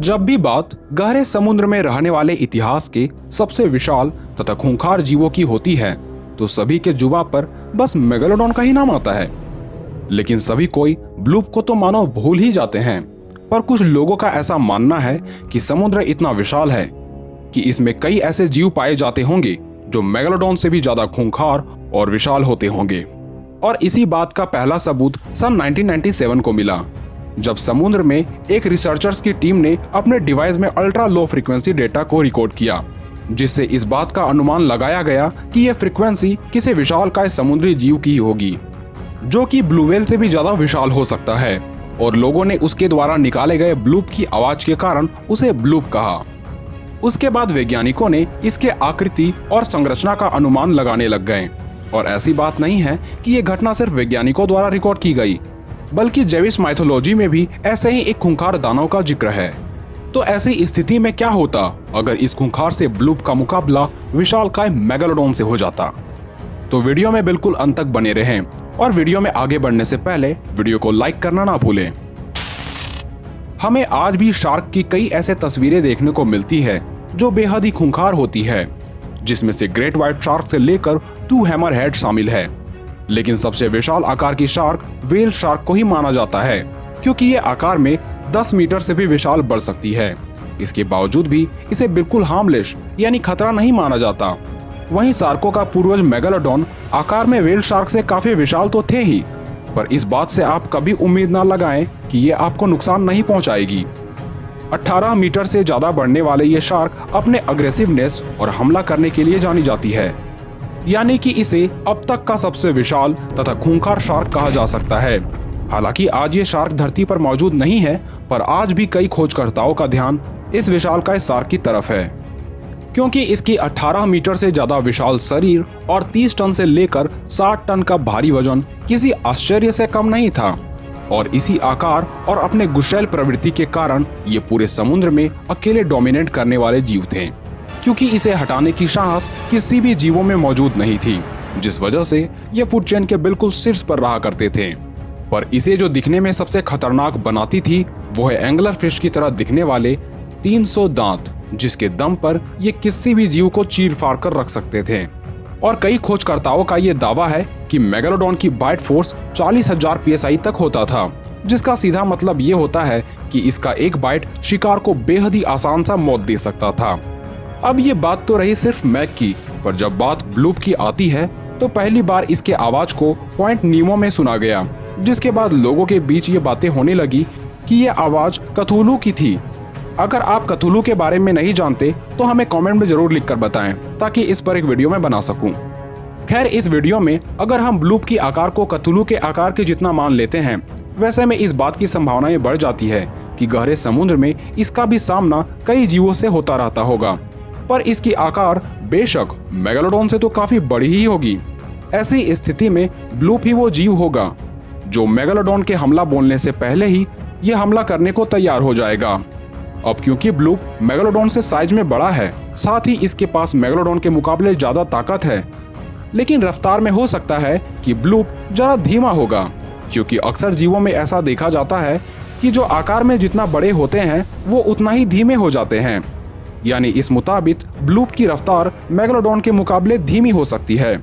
जब भी बात गहरे समुद्र में रहने वाले इतिहास के सबसे विशाल तथा खूंखार जीवों की होती है तो सभी के जुबां पर बस मेगालोडॉन का ही नाम आता है। लेकिन सभी कोई ब्लूप को तो मानो भूल ही जाते हैं। पर कुछ लोगों का ऐसा मानना है कि समुद्र इतना विशाल है कि इसमें कई ऐसे जीव पाए जाते होंगे जो मेगालोडॉन से भी ज्यादा खूंखार और विशाल होते होंगे। और इसी बात का पहला सबूत सन 1997 को मिला, जब समुद्र में एक रिसर्चर्स की टीम ने अपने डिवाइस में अल्ट्रा लो फ्रीक्वेंसी डेटा को रिकॉर्ड किया, जिससे इस बात का अनुमान लगाया गया कि यह फ्रीक्वेंसी किसी विशालकाय समुद्री जीव की होगी, जो कि ब्लू व्हेल से भी ज्यादा विशाल हो सकता है। और लोगों ने उसके द्वारा निकाले गए ब्लूप की आवाज के कारण उसे ब्लूप कहा। उसके बाद वैज्ञानिकों ने इसके आकृति और संरचना का अनुमान लगाने लग गए। और ऐसी बात नहीं है कि यह घटना सिर्फ वैज्ञानिकों द्वारा रिकॉर्ड की गई, बल्कि जेविस माइथोलॉजी में भी ऐसे ही एक खूंखार दानव का जिक्र है। तो ऐसी स्थिति में क्या होता अगर इस खूंखार से ब्लूप का मुकाबला विशालकाय मेगालोडॉन से हो जाता? तो वीडियो में बिल्कुल अंत तक बने रहें और वीडियो में आगे बढ़ने से पहले वीडियो को लाइक करना ना भूलें। हमें आज भी शार्क की कई ऐसे तस्वीरें देखने को मिलती है जो बेहद ही खूंखार होती है, जिसमें से ग्रेट व्हाइट शार्क से लेकर टू हैमरहेड शामिल है। लेकिन सबसे विशाल आकार की शार्क व्हेल शार्क को ही माना जाता है, क्योंकि ये आकार में 10 मीटर से भी विशाल बढ़ सकती है। इसके बावजूद भी इसे बिल्कुल हार्मलेस यानी खतरा नहीं माना जाता। वहीं शार्कों का पूर्वज मेगालोडॉन आकार में व्हेल शार्क से काफी विशाल तो थे ही, पर इस बात से आप कभी उम्मीद ना लगाएं कि ये आपको नुकसान नहीं पहुंचाएगी। 18 मीटर से ज्यादा बढ़ने वाले ये शार्क अपने अग्रेसिवनेस और हमला करने के लिए जानी जाती है, यानी कि इसे अब तक का सबसे विशाल तथा खूंखार शार्क कहा जा सकता है। हालांकि आज ये शार्क धरती पर मौजूद नहीं है, पर आज भी कई खोजकर्ताओं का ध्यान इस विशालकाय शार्क की तरफ है, क्योंकि इसकी 18 मीटर से ज्यादा विशाल शरीर और 30 टन से लेकर 60 टन का भारी वजन किसी आश्चर्य से कम नहीं था। और इसी आकार और अपने गुस्सैल प्रवृत्ति के कारण ये पूरे समुद्र में अकेले डोमिनेट करने वाले जीव थे, क्योंकि इसे हटाने की साहस किसी भी जीवों में मौजूद नहीं थी, जिस वजह से ये फूड चेन के बिल्कुल शीर्ष पर रहा करते थे। पर इसे जो दिखने में सबसे खतरनाक बनाती थी वो है एंगलर फिश की तरह दिखने वाले 300 दांत, जिसके दम पर ये किसी भी जीव को चीर फाड़ कर रख सकते थे। और कई खोजकर्ताओं का ये दावा है कि मेगालोडॉन की बाइट फोर्स 40,000 PSI तक होता था, जिसका सीधा मतलब ये होता है कि इसका एक बाइट शिकार को बेहद ही आसान सा मौत दे सकता था। अब ये बात तो रही सिर्फ मैक की, पर जब बात ब्लूप की आती है तो पहली बार इसके आवाज को पॉइंट नीमो में सुना गया, जिसके बाद लोगों के बीच ये बातें होने लगी कि ये आवाज कथुलू की थी। अगर आप कथुलू के बारे में नहीं जानते तो हमें कमेंट में जरूर लिखकर बताएं, ताकि इस पर एक वीडियो में बना सकूं। खैर, इस वीडियो में अगर हम ब्लूप की आकार को कथुलू के आकार के जितना मान लेते हैं, वैसे में इस बात की संभावनाएं बढ़ जाती है कि गहरे समुद्र में इसका भी सामना कई जीवों से होता रहता होगा। पर इसकी आकार बेशक मेगालोडॉन से तो काफी बड़ी ही होगी। ऐसी स्थिति में ब्लूप ही वो जीव होगा जो मेगालोडॉन के हमला बोलने से पहले ही ये हमला करने को तैयार हो जाएगा। अब क्योंकि ब्लूप मेगालोडॉन से साइज में बड़ा है, साथ ही इसके पास मेगालोडॉन के मुकाबले ज्यादा ताकत है, लेकिन रफ्तार में हो सकता है कि ब्लूप जरा धीमा होगा, क्योंकि अक्सर जीवों में ऐसा देखा जाता है कि जो आकार में जितना बड़े होते हैं वो उतना ही धीमे हो जाते हैं। यानी इस मुताबिक ब्लूप की रफ्तार मेगालोडॉन के मुकाबले धीमी हो सकती है।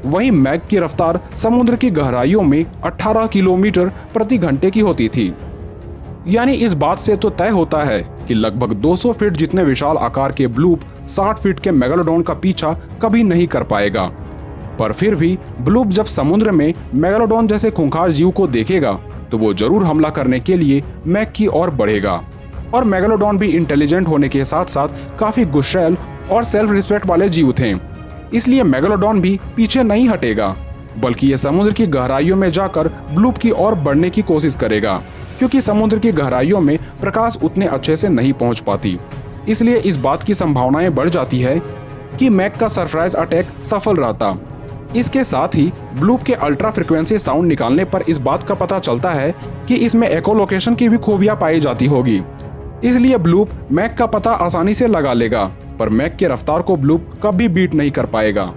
वहीं मैक की रफ्तार समुद्र की गहराइयों में 18 किलोमीटर प्रति घंटे की होती थी। यानी इस बात से तो तय होता है कि लगभग 200 फीट जितने विशाल आकार के ब्लूप 60 फीट के मेगालोडॉन का पीछा कभी नहीं कर पाएगा। पर फिर भी ब्लूप जब समुद्र में मेगालोडॉन जैसे खूंखार जीव को देखेगा तो वो जरूर हमला करने के लिए मैक की ओर बढ़ेगा। और मेगालोडॉन भी इंटेलिजेंट होने के साथ साथ काफी गुस्सैल और सेल्फ रिस्पेक्ट वाले जीव थे, इसलिए मेगालोडॉन भी पीछे नहीं हटेगा, बल्कि ये समुद्र की गहराइयों में जाकर ब्लूप की ओर बढ़ने की कोशिश करेगा, क्योंकि समुद्र की गहराइयों में प्रकाश उतने अच्छे से नहीं पहुंच पाती। इसलिए इस बात की संभावनाएं बढ़ जाती है कि मैक का सरप्राइज अटैक सफल रहता। इसके साथ ही ब्लूप के अल्ट्रा फ्रिक्वेंसी साउंड निकालने पर इस बात का पता चलता है कि इसमें एकोलोकेशन की भी खूबियां पाई जाती होगी, इसलिए ब्लूप मैक का पता आसानी से लगा लेगा, पर मैक की रफ्तार को ब्लूप कभी बीट नहीं कर पाएगा।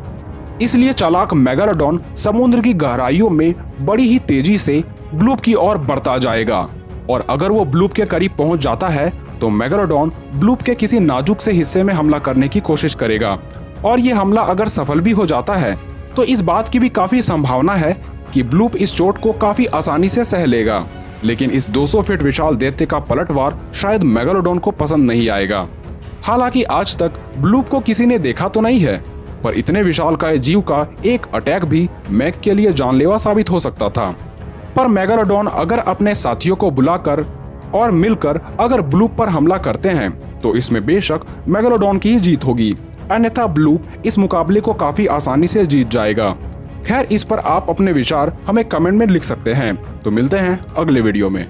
इसलिए चालाक मेगालोडॉन समुद्र की गहराइयों में बड़ी ही तेजी से ब्लूप की ओर बढ़ता जाएगा और अगर वो ब्लूप के करीब पहुंच जाता है तो मेगालोडॉन ब्लूप के किसी नाजुक से हिस्से में हमला करने की कोशिश करेगा और ये हमला अगर सफल भी हो जाता है तो इस बात की भी काफी संभावना है कि ब्लूप इस चोट को काफी आसानी से सह लेगा। लेकिन इस 200 फीट विशाल दैत्य का पलटवार शायद मेगालोडॉन को पसंद नहीं आएगा। हालांकि आज तक ब्लूप को किसी ने देखा तो नहीं है, पर इतने विशालकाय जीव का एक अटैक भी मैग के लिए जानलेवा साबित हो सकता था। पर मेगालोडॉन अगर अपने साथियों को बुलाकर और मिलकर अगर ब्लूप पर हमला करते हैं तो इसमें बेशक मेगालोडॉन की ही जीत होगी, अन्यथा ब्लूप इस मुकाबले को काफी आसानी से जीत जाएगा। खैर, इस पर आप अपने विचार हमें कमेंट में लिख सकते हैं। तो मिलते हैं अगले वीडियो में।